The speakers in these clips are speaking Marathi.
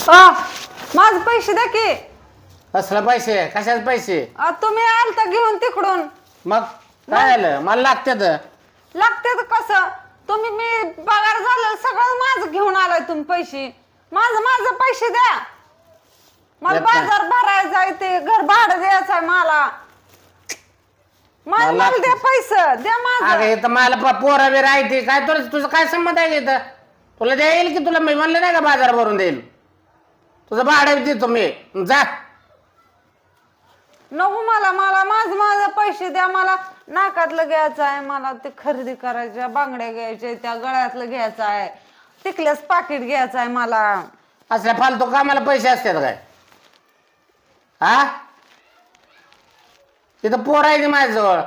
माझे पैसे द्या की. कसले पैसे? कशाचे पैसे? तुम्ही आलता घेऊन तिकडून. मग काय झालं? मला लागतात. लागते कसं? तुम्ही मी पगार झालं सगळं माझं घेऊन आलाय तुम्ही पैसे. माझं पैसे द्या. मला बाजार भरायचा आहे, ते घर भाडं द्यायचं आहे मला. मला द्या पैसे द्या माझं. अगं इथं मला पोरा बिरा आहे ते काय तुझं काय संबंध आहे इथं? तुला द्यायला की तुला मी म्हणलं नाही का बाजार भरून देईल? तुझं भाडं देतो मी. जा. नको मला माझं पैसे द्या. मला नाकातलं घ्यायचं आहे, मला ते खरेदी करायच्या, बांगड्या घ्यायच्या, त्या गळ्यातलं घ्यायचं आहे, टिकल्यास पाकिट घ्यायचं आहे मला. असल्या फालतू कामाला पैसे असतात काय? हा तिथं पोर आहे माझ्याजवळ.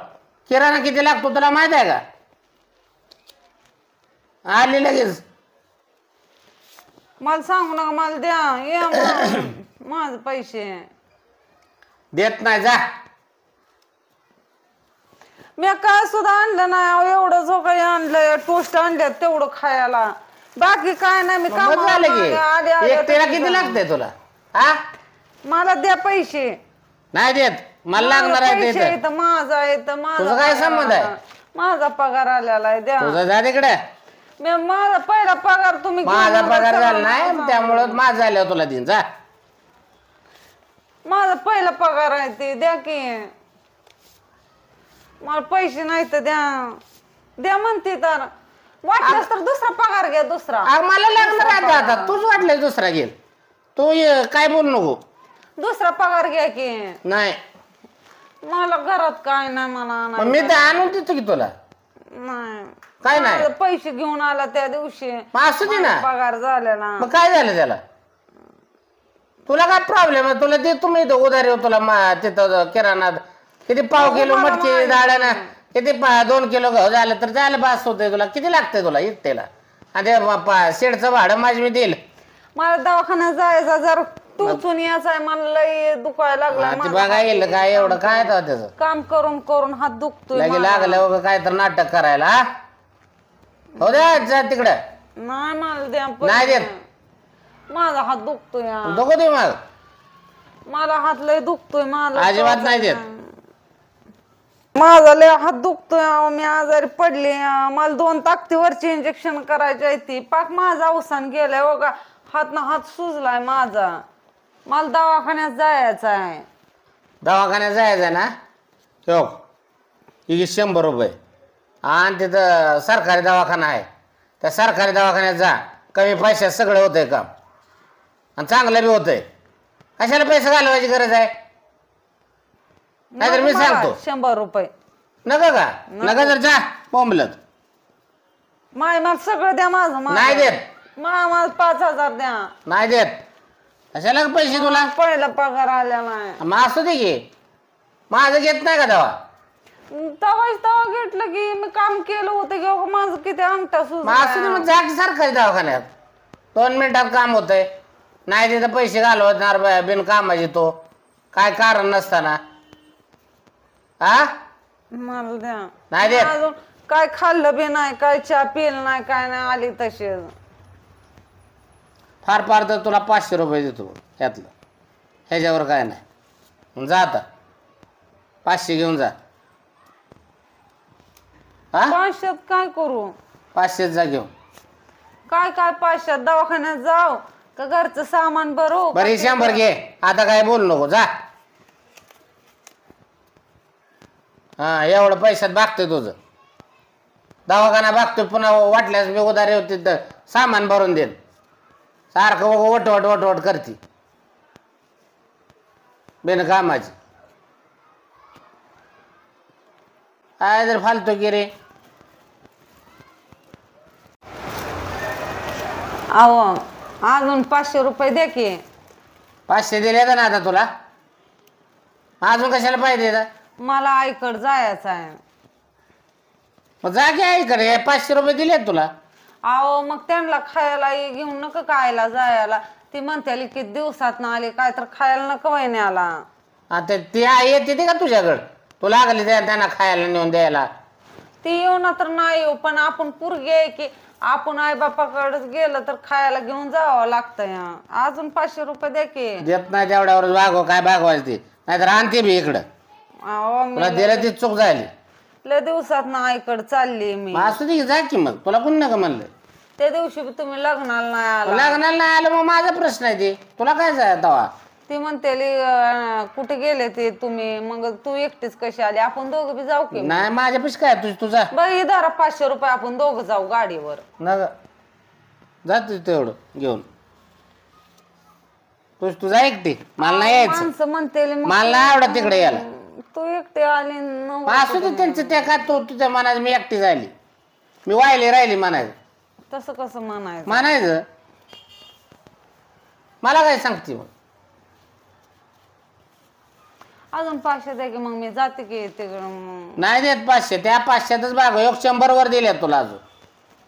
किराणा किती लागतो तुला माहित आहे का? आली लगेच. मला सांगू नका, मला द्या माझं पैसे. देत नाही. जा. मी काय सुद्धा आणलं नाही. एवढं जो काही आणलंय, टोस्ट आणले तेवढं खायला, बाकी काय नाही. मी काम झालं की एकट्याला किती लागतंय तुला? हा मला द्या पैसे. नाही देत. मला लागणार आहे ते. माझा आहे तर तुझं काय संबंध आहे? माझा पगार आलेला आहे, द्या. तुझं जा तिकडे. माझा पहिला पगार तुम्ही माझा पगार झाला नाही त्यामुळं माझं झालं तुला देईन. जा. माझा पहिला पगार आहे ते द्या की. मला पैसे नाही तर द्या म्हणते तर. वाटलंच तर दुसरा पगार घ्या, दुसरा. मला लागणार आहे आता. तूच वाटलं दुसरा घेईल. तू काय बोलू नको. दुसरा पगार घ्या की. नाही मला घरात काय नाही. मला मी तर आणून देतो की तुला. नाही काय नाही. पैसे घेऊन आला त्या दिवशी. असू दे ना. पगार झालेला. मग काय झालं त्याला? तुला काय प्रॉब्लेम आहे? तुला देतो मी उधारी. तुला तिथं किराणात किती पाव किलो मटकी डाळ्यानं किती 2 किलो गहू झालं तर झालं. बास होतंय. तुला किती लागतंय तुला इकतेला? आणि शेडचं भाडं माझं मी देईल. मला दवाखान्यात जायचं, जर टोचून यायचं आहे, मला लय दुखायला लागला. बघा येईल काय एवढं काय त्याचं काम करून करून हात दुखतोय. लगे लागलं काय तर नाटक करायला. हो द्या. जा तिकडं. नाही मला द्या नाही देत. माझा हात दुखतोय. नको दे. मग मला हात लय दुखतोय. मला अजिबात नाही देत. माझा लय हात दुखतोय. मी आजारी पडले. मला 2 ताकदीवरची इंजेक्शन करायची आहे ती. पाक माझा अवसान गेलाय बघा. हात सुजलाय माझा. मला दवाखान्यात जायचं आहे. दवाखान्यात जायचं ना? हो 100 रुपये. आणि तिथं सरकारी दवाखाना आहे. त्या सरकारी दवाखान्यात जा. कमी पैशात सगळं होतंय काम आणि चांगलं बी होतंय. कशाला पैसे घालवायची गरज आहे? नाहीतर मी सांगतो 100 रुपये. नका का? नका तर जा बोंबलत. मला सगळं द्या माझं. नाही देत. मला 5000 द्या. नाही देत. कशाला पैसे तुला? पहिला पगार आला नाही. मग असू दे की. माझं घेत नाही का दवा? तवा घेतलं की मी काम केलं होतं की माझं किती अंगठा सुज. मग असू दे. मग जा की सरकारी दवाखान्यात. 2 मिनिटात काम होतंय. नाही तिथं पैसे घालवणार बिनकामाची तो काय कारण नसताना. हा मला द्या. नाही देत. अजून काय खाल्लं बी नाही, काय चहा पिलं नाही, काय नाही. आली तशी. फार फार तर तुला 500 रुपये देतो यातलं. ह्याच्यावर काय नाही. जा आता. 500 घेऊन जा. हा 500 काय करू? 500 जा घेऊन. काय 500 दवाखान्यात जाऊ का घरचं सामान भरू? बरं 100 घे. आता काय बोलू नको. जा. हा एवढं पैशात भागतोय तुझं. दवाखाना भागतोय. पुन्हा वाटल्यास मी उधारी होती तर सामान भरून देईन. सारखं वटवट करते बिनकामाची. काय जर फालतू की रे. अहो अजून 500 रुपये द्या की. 500 दिले ना आता तुला. अजून कशाला पाहिजे? मला आईकडे जायचं आहे. मग जा की आईकडे. 500 रुपये दिले तुला. अहो मग त्यांना खायला घेऊन नका खायला जायला. ती म्हणते की दिवसात ना आले काय तर खायला नका वहिन्याला. आता ती आई येते का तुझ्याकडं? तू लागली त्यांना खायला नेऊन द्यायला. ती येऊ ना तर नाही येऊ, पण आपण पोरगी आहे की आपण आई बापाकडेच गेलं तर खायला घेऊन जावं लागतंय. अजून 500 रुपये द्या की. देत नाही तेवढ्यावर भागव, काय भागवायचं ते, नाहीतर आणते बी इकडं. अहो, मी तुला दिलं ती चूक झाली. लय दिवसात ना आईकडे चालली मी. मग असू दे, जा की मग, तुला कोण नका म्हणलं. त्या दिवशी बी तुम्ही लग्नाला नाही आला. लग्नाला नाही आलं मग माझा प्रश्न आहे ते, तुला काय तवा. ती म्हणते कुठे गेले ते तुम्ही, मग तू एकटीच कशी आली, आपण दोघं बी जाऊ की. नाही माझ्यापाशी काय तुझा बघ ही धरा 500 रुपये, आपण दोघं जाऊ गाडीवर. नग जात तेवढं घेऊन. तुझा एकटी, मला नाही यायचं. माणसं म्हणते मला नाही आवडत तिकडे यायला. तू एकटी आली असू दे त्यांचं, त्या का तू तुझ्या मनात मी एकटी झाली, मी वायली राहिली म्हणायचं. तसं कसं म्हणायचं. म्हणायचं मला काय सांगते मग. अजून 500 द्या की, मग मी जाते की तिकडं. नाही देत 500, त्या 500च भाग 100 वर दिल्या तुला अजून.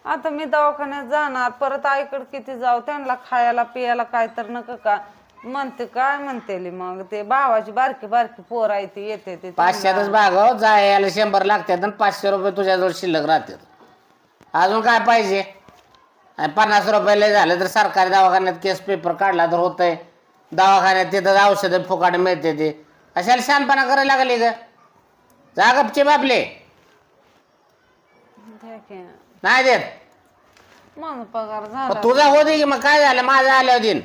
आता मी दवाखान्यात जाणार परत, आईकडे किती जाऊ, त्यांना खायला पियाला काय तर नका का म्हणते, काय म्हणते मग ते भावाची बारकी बारकी पोर आहे ती येते ते. 500च भाग जायला 100 लागतात आणि 500 रुपये तुझ्याजवळ शिल्लक राहतात. अजून काय पाहिजे. 50 रुपयाला झालं तर सरकारी दवाखान्यात केस पेपर काढला तर होतंय. दवाखान्यात तिथं औषधं फुकाट मिळते ते. अशाला शानपणा करायला लागली ग. जा गपचे बापले. नाही देत माझा पगार झाला. तुझा होते की मग काय झालं, माझा आल्या दिन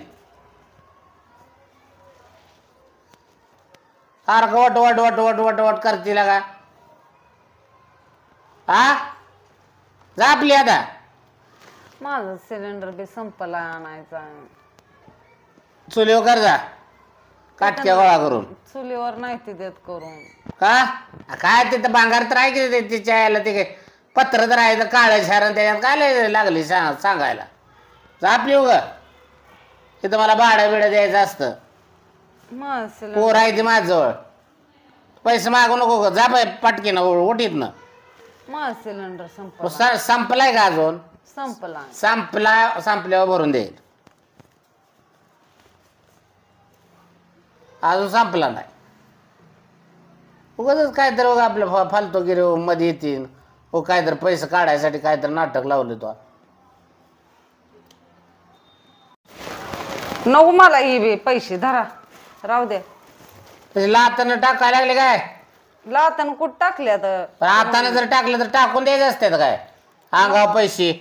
सारखं वट वट वट वट वट वट करतील का. हा जा आपली आता. माझं सिलेंडर बी संपला आणायचा. चुलीवर कर जा, काटक्या गोळा करून. चुलीवर नाही ती देत करून. का काय तिथं भांगार तर आहे की तिच्या यायला ते काय पत्र तर आहे तर काळं शारण त्याच्यात काय लागली सांगायला. जा आपली उग, तिथं मला भाडं बिडं द्यायचं असतं. पोर आहे ती माझ्याजवळ, पैसे मागू नको ग. जा पटकीनं ओटीत ना. माझं सिलेंडर संपला. संपलाय का अजून. संपला. संपल्यावर भरून देईल. अजून संपला नाही. उगाच काहीतरी आपलं फालतूगिरी मध्ये येतील. हो काहीतरी पैसे काढायसाठी काहीतरी नाटक लावले तो. नको मला ही बी पैसे धरा, राहू दे. तसे लातानं टाकायला लागले काय. लातानं कुठं टाकले आता. पण हाताने जर टाकलं तर टाकून द्यायचं असते काय अंगावर पैसे.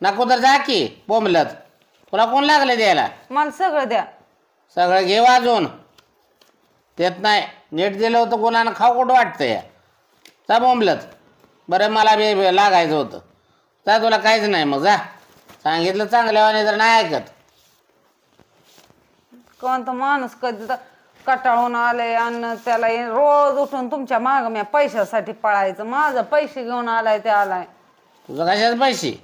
नको तर जा की बोंबलत, तुला कोण लागले द्यायला. मला सगळं द्या. सगळं घे वाजून. देत नाही. नीट दिलं होतं कोणानं खाऊ कुठं वाटतं या. जा बोंबलत. बरं मला बी लागायचं होतं. जा तुला काहीच नाही मग जा. सांगितलं चांगल्यावाने जर नाही ऐकत. कोणता माणूस कधी कटाळून आले आणि त्याला रोज उठून तुमच्या माग मी पैशासाठी पळायचं. माझं पैसे घेऊन आलाय ते आलाय. तुझं कशाच पैसे.